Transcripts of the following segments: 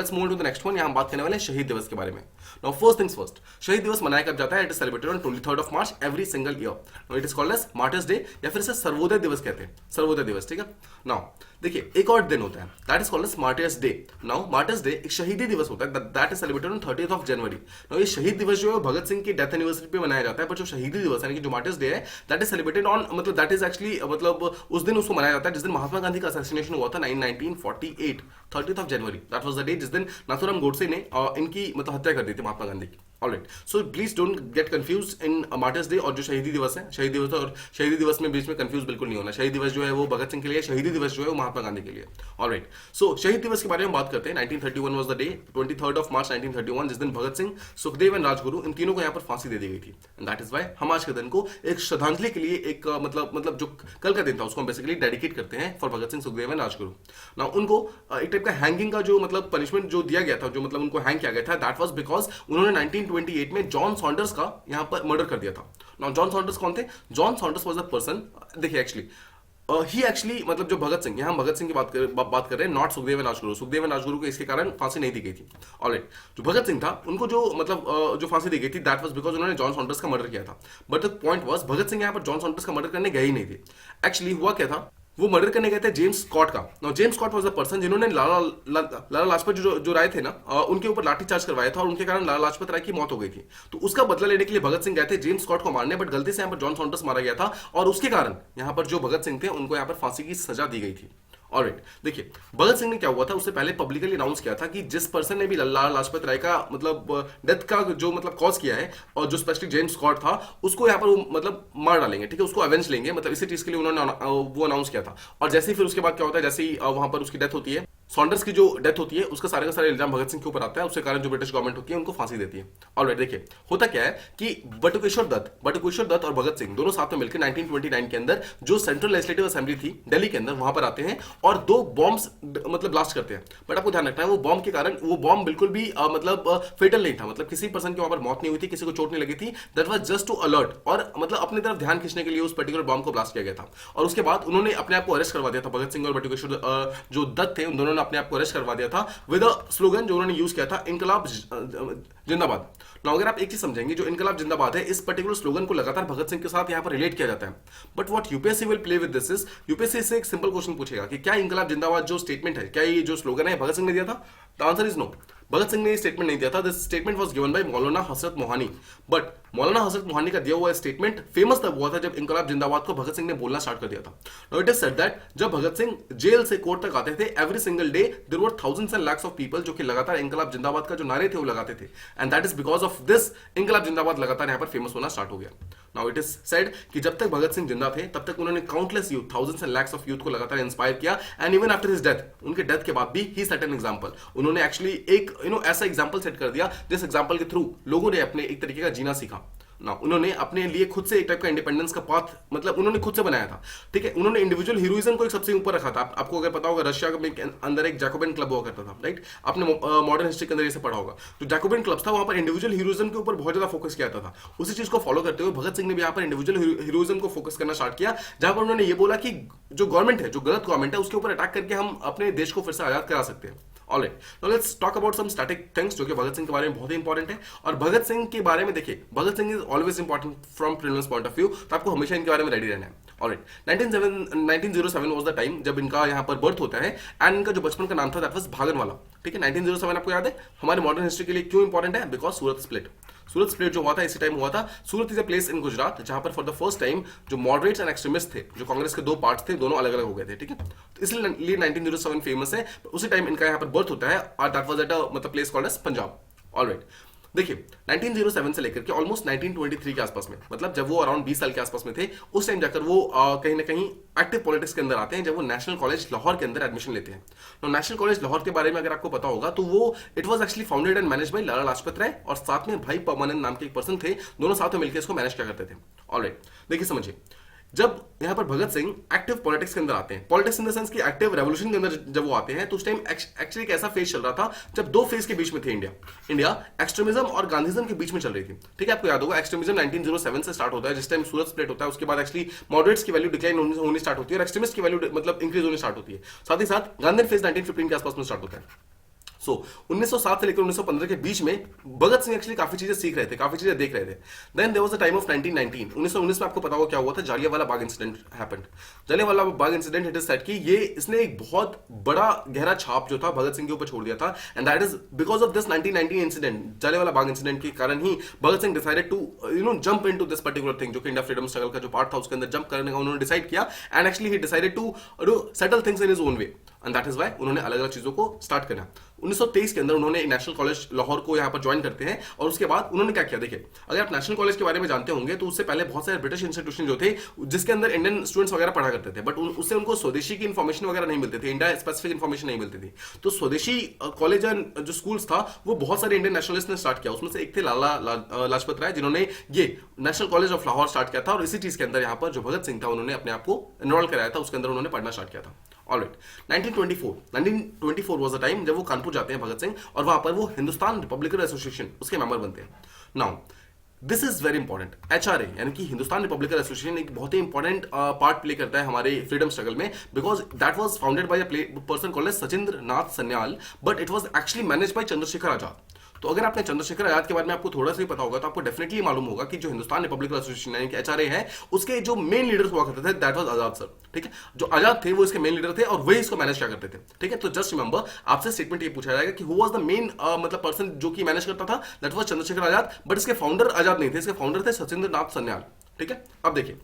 Let's move to the next one. यहाँ हम बात करने वाले हैं शहीद दिवस के बारे में। नाउ फर्स्ट थिंग्स फर्स्ट, शहीद दिवस मनाया कब जाता है? It is celebrated on 23rd of March every single year. Now it is called as martyrs day, या फिर इसे सर्वोदय दिवस कहते हैं, सर्वोदय दिवस, ठीक है। नाउ देखिए एक और दिन होता है, that is called as martyrs day. Now martyrs day एक शहीदी दिवस होता है, that is celebrated on 30th of January। Now ये शहीद दिवस जो है भगत सिंह की डेथ एनिवर्सरी पे मनाया जाता है, पर जो शहीदी दिवस यानी कि जो मार्टर्स डे है दैट इज सेलिब्रेटेड ऑन, मतलब दैट इज एक्चुअली मतलब उस दिन उसको मनाया जाता है जिस दिन महात्मा गांधी का असैसिनेशन हुआ था 1948, 30th of January। That was the day जिस दिन नाथूराम गोडसे ने इनकी मतलब हत्या कर दी थी महात्मा गांधी की। Alright, so please don't get confuse in martyrs day और जो शहीदी दिवस है, शहीद दिवस और शहीदी दिवस में बीच में कंफ्यूज बिल्कुल नहीं होना। शहीद दिवस जो है वो भगत सिंह के लिए, शहीदी दिवस जो है वो महात्मा गांधी के लिए। ऑलराइट, सो शहीद दिवस के बारे में बात करते हैं। 1931 was the day, 23rd of March 1931, जिस दिन भगत सिंह, सुखदेव एंड राजगुरु इन तीनों को यहाँ पर फांसी दे दी गई थी। एंड दैट इज वाई हम आज के दिन को एक श्रद्धांजलि के लिए एक मतलब जो कल का दिन था उसको हम बेसिकली डेडिकेट करते हैं फॉर भगत सिंह, सुखदेव एंड राजगुरु। ना उनको एक टाइप का हैंगिंग का जो मतलब पनिशमेंट जो दिया गया था, जो मतलब उनको हैंग किया गया था, दैट वाज बिकॉज उन्होंने 1928 में जॉन सॉन्डर्स का यहाँ पर मर्डर कर दिया था। नाउ जॉन सॉन्डर्स कौन थे? John Saunders was a person, देखिए एक्चुअली मतलब जो भगत सिंह, यहाँ भगत सिंह की बात कर रहे हैं, not Sukhdev and Rajguru. Sukhdev and Rajguru को इसके कारण फांसी नहीं दी गई थी। ऑलराइट, जो भगत सिंह था उनको जो मतलब जो फांसी दी गई थी दैट वाज बिकॉज उन्होंने जॉन सॉन्डर्स का मर्डर किया था। But the point was Bhagat Singh यहाँ पर जॉन सॉन्डर्स का मर्डर करने गए ही नहीं थे। एक्चुअली हुआ क्या था, वो मर्डर करने गए थे जेम्स स्कॉट का। Now James Scott was the person जिन्होंने लाला लाजपत जो राय थे ना उनके ऊपर लाठीचार्ज करवाया था और उनके कारण लाला लाजपत राय की मौत हो गई थी। तो उसका बदला लेने के लिए भगत सिंह गए थे जेम्स स्कॉट को मारने, बट गलती से यहाँ पर जॉन सॉन्डर्स मारा गया था और उसके कारण यहाँ पर जो भगत सिंह थे उनको यहाँ पर फांसी की सजा दी गई थी। ऑलराइट, देखिए भगत सिंह ने क्या हुआ था, उससे पहले पब्लिकली अनाउंस किया था कि जिस पर्सन ने भी लाला लाजपत राय का मतलब डेथ का जो मतलब कॉज किया है और जो स्पेशली जेम्स स्कॉट था उसको यहाँ पर वो मतलब मार डालेंगे, ठीक है, उसको अवेंज लेंगे, मतलब इसी चीज के लिए उन्होंने वो अनाउंस किया था। और जैसे ही फिर उसके बाद क्या होता है, जैसे ही वहां पर उसकी डेथ होती है, सॉन्डर्स की जो डेथ होती है, उसका सारे का सारे इल्जाम भगत सिंह के ऊपर आता है, उसके कारण जो ब्रिटिश गवर्नमेंट होती है उनको फांसी देती है। ऑलराइट, देखिए होता क्या है कि बटुकेश्वर दत्त और भगत सिंह दोनों साथ में मिलकर 1929 के अंदर जो सेंट्रल लेजिस्लेटिव असेंबली थी दिल्ली के अंदर, वहां पर आते हैं और दो बॉम्ब्स मतलब ब्लास्ट करते हैं। बट आपको ध्यान रखना है वो बॉम्ब के कारण, वो बॉम्ब बिल्कुल भी मतलब फेटल नहीं था, मतलब किसी पर्सन की वहां पर मौत नहीं हुई थी, किसी को चोट नहीं लगी थी। That was just to alert और मतलब अपनी तरफ ध्यान खींचने के लिए उस पर्टिकुलर बॉम्ब को ब्लास्ट किया गया था। और उसके बाद उन्होंने अपने आप को अरेस्ट करवा दिया था, भगत सिंह और बटुकेश्वर जो दत्त थे उन दोनों ने अपने आप को अरेस्ट करवा दिया था विद अ स्लोगन जो उन्होंने यूज किया था, इनकलाब जिंदाबाद। नाउ अगर आप एक चीज समझेंगे, जो इनकलाब जिंदाबाद है, इस पर्टिकुलर स्लोगन को लगातार भगत सिंह के साथ यहां पर रिलेट किया जाता है। But what UPSC will play with this is, UPSC से एक सिंपल क्वेश्चन पूछेगा कि क्या इनकलाब जिंदाबाद जो स्टेटमेंट है, क्या ये जो स्लोगन है भगत सिंह ने दिया था? The answer is no, Bhagat Singh ने स्टेटमेंट नहीं दिया था। This statement was given by Maulana Hasrat Mohani. But मौलाना हसरत मोहानी का दिया हुआ स्टेटमेंट फेमस तब हुआ था जब इनकलाब जिंदाबाद को भगत सिंह ने बोलना स्टार्ट कर दिया था। Now it is said that जब भगत सिंह जेल से कोर्ट तक आते थे, every single day there were thousands and lakhs of people जो कि लगातार इनकलाब जिंदाबाद का जो नारे थे वो लगाते थे। And that is because of this इनकलाब जिंदाबाद लगातार यहाँ पर फेमस होना स्टार्ट हो गया। नाउ इट इज सेड कि जब तक भगत सिंह जिंदा थे तब तक उन्होंने countless youth, thousands and lakhs of youth को लगातार इंस्पायर किया। And even after his death, उनके डेथ के बाद भी ही सेट एन एग्जांपल। उन्होंने एक्चुअली एक ऐसा एग्जांपल सेट कर दिया जिस एग्जांपल के थ्रू लोगों ने अपने एक तरीके का जीना सीखा ना। उन्होंने अपने लिए खुद से एक टाइप का इंडिपेंडेंस का पाथ मतलब उन्होंने खुद से बनाया था, ठीक है। उन्होंने इंडिविजुअल हीरोइज्म को एक सबसे ऊपर रखा था। आपको अगर पता होगा रशिया के अंदर एक जैकोबिन क्लब हुआ करता था, राइट, आपने मॉडर्न हिस्ट्री के अंदर इसे पढ़ा होगा। जो जैकोबिन क्लब था वहां पर इंडिविजुअल हीरोइज्म के ऊपर बहुत ज्यादा फोकस किया था। उसी चीज को फॉलो करते हुए भगत सिंह ने भी यहाँ पर इंडिविजुअल हीरोइज्म को फोकस करना स्टार्ट किया, जहां पर उन्होंने ये बोला कि जो गवर्नमेंट है, जो गलत गवर्नमेंट है, उसके ऊपर अटैक करके हम अपने देश को फिर से आजाद करा सकते हैं। Alright, now let's talk about some static things जो कि भगत सिंह के बारे में बहुत ही इंपॉर्टेंट है। और भगत सिंह के बारे में देखिए, Bhagat Singh is always important from prelims point of view, तो आपको हमेशा इनके बारे में रेडी रहना है। ऑलराइट, 1907 वाज द टाइम जब इनका यहाँ पर बर्थ होता है एंड इनका जो बचपन का नाम था दैट वाज भागनवाला, ठीक है। 1907 आपको याद है हमारे मॉडर्न हिस्ट्री के लिए क्यों इंपॉर्टेंट है? बिकॉज सूरत स्प्लिट जो हुआ था इसी टाइम हुआ था। Surat is a place in Gujarat जहां पर फॉर द फर्स्ट टाइम जो मॉडरेट्स एंड एक्सट्रीमिस्ट थे, जो कांग्रेस के दो पार्ट्स थे, दोनों अलग अलग हो गए थे, ठीक है। तो इसलिए 1907 फेमस है। उसी टाइम इनका यहाँ पर बर्थ होता है और दैट वाज एट अ मतलब place called as Punjab. Alright, देखिए 1907 से लेकर के ऑलमोस्ट 1923 के आसपास में, मतलब जब वो अराउंड 20 साल के आसपास में थे, उस टाइम जाकर वो कहीं ना कहीं एक्टिव पॉलिटिक्स के अंदर आते हैं जब वो नेशनल कॉलेज लाहौर के अंदर एडमिशन लेते हैं। तो नेशनल कॉलेज लाहौर के बारे में अगर आपको पता होगा तो वो it was actually founded and manage by Lala Lajpat Rai और साथ में भाई परमानंद नाम के एक पर्सन थे, दोनों साथ में मिलकर इसको मैनेज किया करते थे। ऑलराइट, देखिए समझिए, जब यहाँ पर भगत सिंह एक्टिव पॉलिटिक्स के अंदर आते हैं, पॉलिटिक्स इन द सेंस की एक्टिव रेवोल्यूशन के अंदर जब वो आते हैं, तो उस टाइम एक्चुअली एक ऐसा फेज चल रहा था जब दो फेज के बीच में थे इंडिया एक्सट्रीमिज्म और गांधीज्म के बीच में चल रही थी, ठीक है। आपको याद होगा एक्सट्रीमिज्म 1907 से स्टार्ट होता है, जिस टाइम सूरत स्प्लिट होता है, उसके बाद एक्चुअली मॉडरेट्स की वैल्यू डिक्लाइन होनी स्टार्ट होती है और एक्सट्रीमिस्ट की वैल्यू मतलब इंक्रीज होनी स्टार्ट होती है। साथ ही साथ गांधी फेज 1915 के आसपास में स्टार्ट होता है। सो 1907 से लेकर 1915 के बीच में भगत सिंह एक्चुअली काफी चीजें सीख रहे थे, काफी चीजें देख रहे थे। Then there was a time of 1919 1919 में आपको पता होगा क्या हुआ था, Jallianwala Bagh incident happened. Jallianwala Bagh incident it is said कि ये इसने एक बहुत बड़ा गहरा छाप जो था भगत सिंह के ऊपर छोड़ दिया था, and that is because of this 1919 incident, Jallianwala Bagh incident के कारण ही Bhagat Singh decided to jump into this particular thing, जो कि इंडिया फ्रीडम स्ट्रगल का जो पार्ट था उसके अंदर जंप करने का उन्होंने डिसाइड किया, and actually he decided to settle things in his own way, and that is why उन्होंने अलग अलग चीजों को स्टार्ट करना। 1923 के अंदर उन्होंने नेशनल कॉलेज लाहौर को यहाँ पर ज्वाइन करते हैं, और उसके बाद उन्होंने क्या किया, देखिए अगर आप नेशनल कॉलेज के बारे में जानते होंगे तो उससे पहले बहुत सारे ब्रिटिश इंस्टीट्यूशन जो थे जिसके अंदर इंडियन स्टूडेंट्स वगैरह पढ़ा करते थे, बट उससे उनको स्वदेशी की इन्फॉर्मेशन वगैरह नहीं मिलती थी, इंडिया स्पेसिफिक इन्फॉर्मेशन नहीं मिलती थी। तो स्वदेशी कॉलेज एंड जो स्कूल्स था वो बहुत सारे इंडियन नेशनलिस्ट ने स्टार्ट किया, उसमें से एक थे लाला लाजपत राय, जिन्होंने ये national college of Lahore start किया था, और इसी चीज के अंदर यहाँ पर जो भगत सिंह था उन्होंने अपने आप को एनरोल कराया था, उसके अंदर उन्होंने पढ़ना स्टार्ट किया था। ऑलराइट, 1924 वाज द टाइम जब वो कानपुर जाते हैं भगत सिंह, और वहां पर वो हिंदुस्तान रिपब्लिकन एसोसिएशन उसके मेंबर बनते हैं। Now this is very important, HRA यानी कि हिंदुस्तान रिपब्लिकन एसोसिएशन एक बहुत ही इंपॉर्टेंट पार्ट प्ले करता है हमारे फ्रीडम स्ट्रगल में, because that was founded by a person called as Sachindra Nath Sanyal, but it was actually manage by Chandrashekhar Azad. तो अगर आपने चंद्रशेखर आजाद के बारे में आपको थोड़ा सा ही पता होगा तो आपको डेफिनेटली मालूम होगा कि जो हिंदुस्तान रिपब्लिकन एसोसिएशन यानी कि एचआरए है उसके जो मेन लीडर हुआ करते थे दैट वाज आजाद सर, ठीक है। जो आजाद थे वो इसके मेन लीडर थे और वही इसको मैनेज किया करते थे, ठीक है। तो जस्ट रिमेंबर, आपसे स्टेटमेंट ये पूछा जाएगा कि हु वाज द मेन मतलब पर्सन जो कि मैनेज करता था, that was Chandrashekhar Azad, but इसके फाउंडर आजाद नहीं थे, इसके फाउंडर थे सचिंद्र नाथ सन्याल, ठीक है। अब देखिए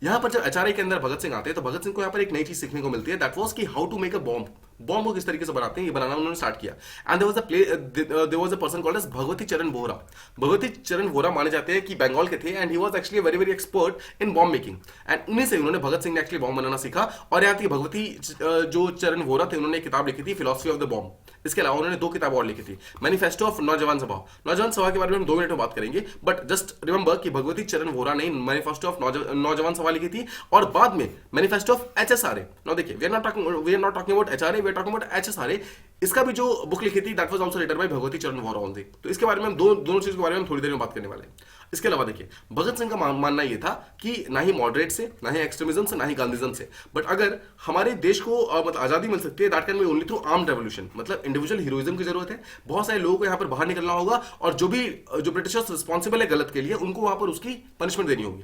यहां पर जब एचआरए के अंदर भगत सिंह आते हैं तो भगत सिंह को यहां पर एक नई चीज सीखने को मिलती है, दैट वाज कि how to make a bomb, bomb को किस तरीके से बनाते हैं ये बनाना उन्होंने स्टार्ट किया। And there was a person called as Bhagwati Charan Vohra. Bhagwati Charan Vohra माने जाते हैं कि बंगाल के थे, and he was actually very very expert in bomb making, and उन्हीं से उन्होंने भगत सिंह ने एक्चुअली बॉम्ब बनाना सीखा। और यहाँ तक भगवती जो चरण वोहरा थे उन्होंने एक किताब लिखी थी फिलोसफी ऑफ द बॉम्ब, इसके अलावा उन्होंने 2 किताब और लिखी थी, मैनिफेस्टो ऑफ नौजवान सभा। नौजवान सभा के बारे में हम 2 मिनट में बात करेंगे, बट जस्ट रिमेंबर कि भगवती चरण वोहरा ने मैनिफेस्टो ऑफ नौजवान सभा लिखी थी, और बाद में मैनिफेस्टो ऑफ एचएसआरए। नाउ देखिए we are not talking about HRA, we are talking about HSRA. इसका भी जो बुक लिखी थी that was also written by Bhagwati Charan Vohra only. तो इसके बारे में हम दोनों चीज के बारे में हम थोड़ी देर में बात करने वाले हैं। इसके अलावा देखिए भगत सिंह का मानना ये था कि ना ही मॉडरेट से, ना ही एक्सट्रीमिज्म से, ना ही गांधीज्म से, बट अगर हमारे देश को मतलब आजादी मिल सकती है that can be only through armed revolution. मतलब इंडिविजुअल हीरोइज्म की जरूरत है, बहुत सारे लोगों को यहाँ पर बाहर निकलना होगा, और जो ब्रिटिशर्स रिस्पॉन्सिबल है गलत के लिए उनको वहां पर उसकी पनिशमेंट देनी होगी।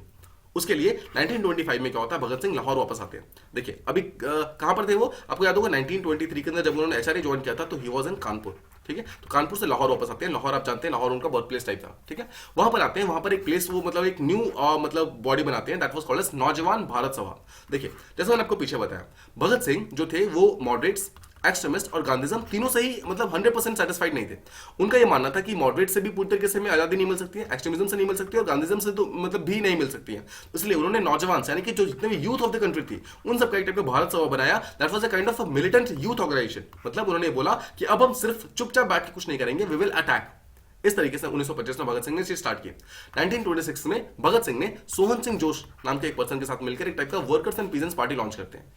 उसके लिए 1925 में क्या होता है, भगत सिंह लाहौर वापस आते हैं। देखिए अभी कहां पर थे वो, आपको याद होगा 1923 के अंदर जब उन्होंने एचआरए ज्वाइन किया था तो ही वाज इन कानपुर, ठीक है। तो कानपुर से लाहौर वापस आते हैं। लाहौर आप जानते हैं लाहौर उनका बर्थ प्लेस टाइप था, ठीक है। वहां पर आते हैं, वहां पर एक प्लेस वो मतलब एक न्यू मतलब बॉडी बनाते हैं दैट वाज कॉल्ड एज नौजवान भारत सभा। देखिए जैसे मैंने आपको पीछे बताया, भगत सिंह जो थे वो मॉडरेट्स, एक्सट्रीमिस्ट और गांधीज्म तीनों से ही मतलब 100% सेटिस्फाइड नहीं थे। उनका ये मानना था कि मॉडरेट से भी पूरी तरीके से हमें आजादी नहीं मिल सकती है, एक्सट्रीमिज्म से नहीं मिल सकती है, और गांधीज्म से तो मतलब भी नहीं मिल सकती है। इसलिए उन्होंने नौजवान यानी कि जो जितने भी यूथ ऑफ द कंट्री थी उन सब का एक टाइप का भारत सभा बनाया। That was a kind of a militant youth organisation. मतलब उन्होंने बोला कि अब हम सिर्फ चुपचाप बैठ के कुछ नहीं करेंगे, वी विल अटैक। इस तरीके से 1925 में भगत सिंह ने चीज स्टार्ट की। 1926 में भगत सिंह ने सोहन सिंह जोश नाम के एक पर्सन के साथ मिलकर एक टाइप का workers and peasants party launch करते हैं।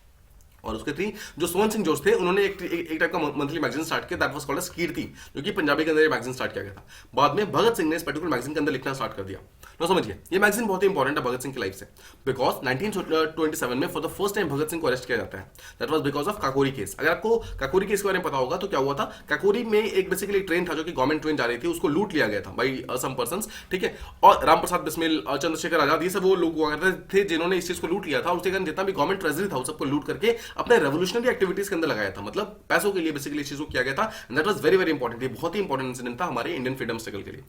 और उसके थ्री जो सोहन सिंह जोश थे उन्होंने एक टाइप का मंथली मैगजीन स्टार्ट किया दैट वाज कॉल्ड एज कीर्ति, जो कि पंजाबी के अंदर ये मैगजीन स्टार्ट किया गया था। बाद में भगत सिंह ने इस पर्टिकुलर मैगजीन के अंदर लिखना स्टार्ट कर दिया। तो समझिए ये मैगजीन बहुत ही इंपॉर्टेंट है भगत सिंह की लाइफ से, बिकॉज 1927 में for the first time Bhagat Singh को अरेस्ट किया जाता है। That was because of Kakori case. अगर आपको काकोरी केस के बारे में पता होगा तो क्या हुआ था, काकोरी में एक बेसिकली ट्रेन था जो कि गवर्नमेंट ट्रेन जा रही थी, उसको लूट लिया गया था बाई सम पर्संस, ठीक है। और राम प्रसाद बिस्मिल, चंद्रशेखर आजाद, ये सब वो लोग हुआ करते थे जिन्होंने इस चीज को लूट लिया था। उसके कारण जितना भी गवर्नमेंट ट्रेजरी था उस सबको लूट करके अपने रेवोल्यूशनरी एक्टिविटीज के अंदर लगाया था, मतलब पैसों के लिए बेसिकली चीजों किया गया था। That was very very important, ये बहुत ही इंपॉर्टेंट इंसिडेंट था हमारे इंडियन फ्रीडम स्ट्रगल के लिए।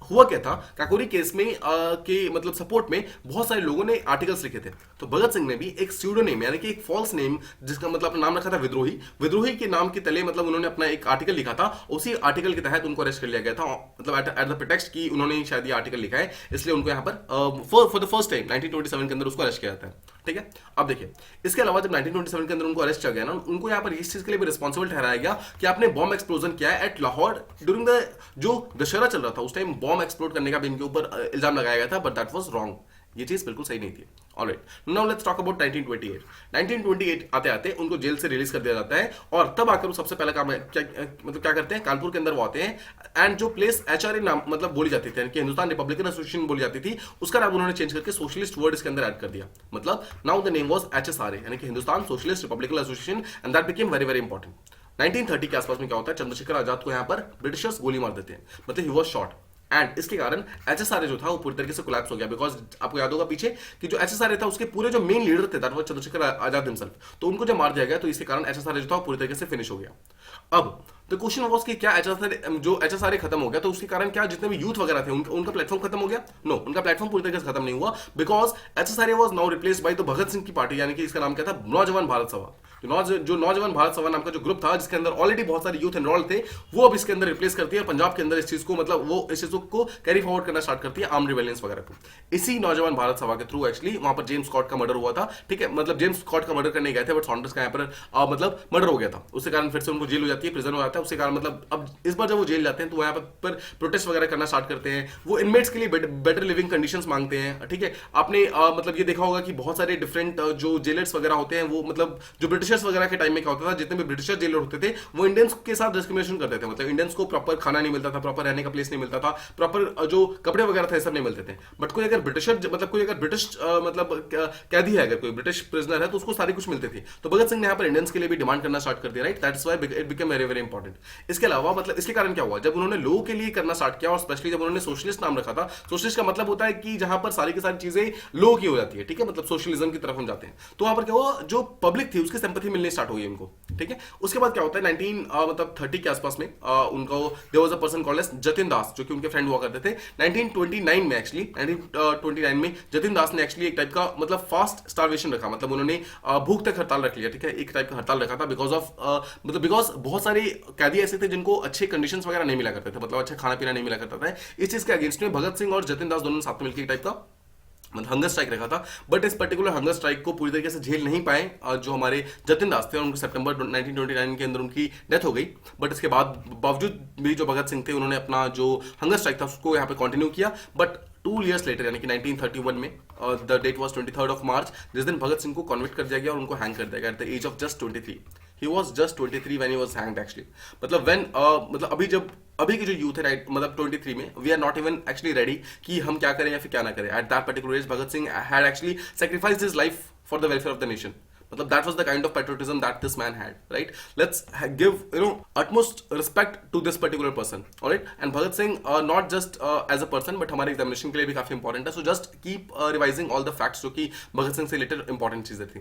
हुआ क्या था, काकोरी केस में के मतलब सपोर्ट में बहुत सारे लोगों ने आर्टिकल्स लिखे थे। तो भगत सिंह ने भी एक स्यूडोनेम यानी कि एक फॉल्स नेम जिसका मतलब अपना नाम रखा था विद्रोही, विद्रोही के नाम के तले मतलब उन्होंने अपना एक आर्टिकल लिखा था। उसी आर्टिकल के तहत उनको अरेस्ट कर लिया गया था, मतलब एट द प्रिटेक्स्ट की उन्होंने शायद ये आर्टिकल लिखा है, इसलिए उनको यहाँ पर फॉर द फर्स्ट टाइम 1927 के अंदर उसको अरेस्ट किया जाता है, ठीक है। अब देखिए इसके अलावा जब 1927 के अंदर उनको अरेस्ट किया गया ना, उनको यहाँ पर इस चीज के लिए भी रिस्पॉन्सिबल ठहराया गया कि आपने बॉम्ब एक्सप्लोजन किया है एट लाहौर ड्यूरिंग द जो दशहरा चल रहा था उस टाइम बॉम्ब एक्सप्लोड करने का भी इनके ऊपर इल्जाम लगाया गया था, बट दैट वाज रॉन्ग। ये चीज बिल्कुल सही नहीं थी। Alright, now let's talk about 1928। 1928 आते आते उनको जेल से रिलीज कर दिया जाता है, और तब आकर वो सबसे पहला काम है क्या करते हैं, कानपुर के अंदर वो आते हैं। एंड जो प्लेस एचआरए नाम मतलब बोली जाती थी, हिंदुस्तान रिपब्लिकन एसोसिएशन बोली जाती थी, उसका नाम उन्होंने चेंज करके सोशलिस्ट वर्ड इसके अंदर ऐड कर दिया। मतलब now the name was HSRA यानी कि Hindustan socialist Republican association, and that became very very important. 1930 के आसपास में क्या होता है, चंद्रशेखर आजाद को यहाँ पर ब्रिटिशर्स गोली मार देते हैं, मतलब ही वॉज शॉट। एंड इसके कारण एचएसआरए जो था वो पूरी तरीके से कोलैप्स हो गया, बिकॉज आपको याद होगा पीछे कि जो एचएसआरए था उसके पूरे जो मेन लीडर थे that was Chandrashekhar Azad himself, तो उनको जब मार दिया गया तो इसके कारण एचएसआरए जो था वो पूरी तरीके से फिनिश हो गया। अब द क्वेश्चन वाज कि क्या एचएसआरए खत्म हो गया तो उसके कारण क्या जितने भी यूथ वगैरह थे उनका प्लेटफॉर्म खत्म हो गया? नो, उनका प्लेटफॉर्म पूरी तरीके से खत्म नहीं हुआ, because HSRA was now replaced by the Bhagat Singh की पार्टी, यानी कि इसका नाम क्या था, नौजवान भारत सभा। जो नौजवान भारत सभा नाम का जो ग्रुप था जिसके अंदर ऑलरेडी बहुत सारे यूथ एनरोल्ड थे, वो अब इसके अंदर रिप्लेस करती है पंजाब के अंदर इस चीज को, मतलब वो इस चीज को कैरी फॉरवर्ड करना स्टार्ट करती है आर्म रिवेलियंस वगैरह को। इसी नौजवान भारत सभा के थ्रू एक्चुअली वहां पर जेम्स स्कॉट का मर्डर हुआ था, ठीक है, मतलब जेम्स स्कॉट का मर्डर करने गए थे बट सॉन्डर्स का यहाँ पर मतलब मर्डर हो गया था, उसके कारण फिर से उनको जेल हो जाती है, प्रिजन हो जाता है, उसके कारण मतलब अब इस बार जब वो जेल जाते हैं तो वो यहाँ पर प्रोटेस्ट वगैरह करना स्टार्ट करते हैं, वो इनमेट्स के लिए बेटर लिविंग कंडीशंस मांगते हैं, ठीक है। आपने मतलब ये देखा होगा कि बहुत सारे डिफरेंट जो जेलर्स वगैरह होते हैं वो मतलब जो ब्रिटिशर्स वगैरह के टाइम में होता था, जितने भी ब्रिटिशर जेलर होते थे वो इंडियंस के साथ डिस्क्रिमिनेशन करते थे, मतलब इंडियंस को प्रॉपर खाना नहीं मिलता था, प्रॉपर रहने का प्लेस नहीं मिलता था, प्रॉपर जो कपड़े वगैरह थे सब नहीं मिलते थे। बट कोई अगर ब्रिटिशर मतलब कोई अगर ब्रिटिश मतलब कैदी है, अगर कोई ब्रिटिश प्रिजनर है तो उसको सारी कुछ मिलते थे। तो भगत सिंह ने यहाँ पर इंडियंस के लिए भी डिमांड करना स्टार्ट कर दिया, right, that's why it become very very important. इसके अलावा मतलब इसके कारण क्या हुआ, जब उन्होंने लोगों के लिए करना स्टार्ट किया और स्पेशली जब उन्होंने सोशलिस्ट नाम रखा था, सोशलिस्ट का मतलब होता है कि जहां पर सारी की सारी चीजें लोगों की हो जाती है, ठीक है, मतलब सोशलिज्म की तरफ हम जाते हैं, तो वहां पर क्या हुआ, जो पब्लिक थी उसकी सिंपैथी मिलनी स्टार्ट हुई उनको, ठीक है। उसके बाद क्या होता है 1930 के आसपास में उनको there was a person called as Jatin Das, जो कि उनके फ्रेंड हुआ करते थे। 1929 में एक्चुअली 1929 में जतिन दास ने एक्चुअली एक टाइप का मतलब फास्ट स्टारवेशन रखा, मतलब उन्होंने भूख तक हड़ताल रख लिया, ठीक है, एक टाइप का हड़ताल रखा था बिकॉज ऑफ मतलब बिकॉज बहुत सारे कैदी ऐसे थे जिनको अच्छे कंडीशंस वगैरह नहीं मिला करते थे, मतलब अच्छा खाना पीना नहीं मिला करता था। इस चीज के अगेंस्ट में भगत सिंह और जतिन दास दोनों साथ में मिलकर एक टाइप का मतलब हंगर स्ट्राइक रखा था। बट इस पर्टिकुलर हंगर स्ट्राइक को पूरी तरीके से झेल नहीं पाए जो हमारे जतिन दास थे, और उनको सितंबर 1929 के अंदर उनकी डेथ हो गई। बट इसके बाद बावजूद भी जो भगत सिंह थे उन्होंने अपना जो हंगर स्ट्राइक था उसको यहाँ पे कंटिन्यू किया। बट 2 years लेटर यानी कि 1931 में the date was 23rd of March, जिस दिन भगत सिंह को कन्विक्ट कर दिया गया और उनको हैंग कर दिया गया at the age of just 23। He was just 23 when he was hanged actually. मतलब व्हेन मतलब अभी की जो यूथ है राइट, मतलब 23 में we are not even actually ready कि हम क्या करें या फिर क्या ना करें। At that particular age Bhagat Singh had actually sacrificed his life for the welfare of the nation. मतलब that was the kind of patriotism that this man had, right? Let's give utmost respect to this particular person, all right? And Bhagat Singh not just as a person but हमारे examination के लिए भी काफी important है, so just keep revising all the facts जो कि भगत सिंह से related important चीजें थी।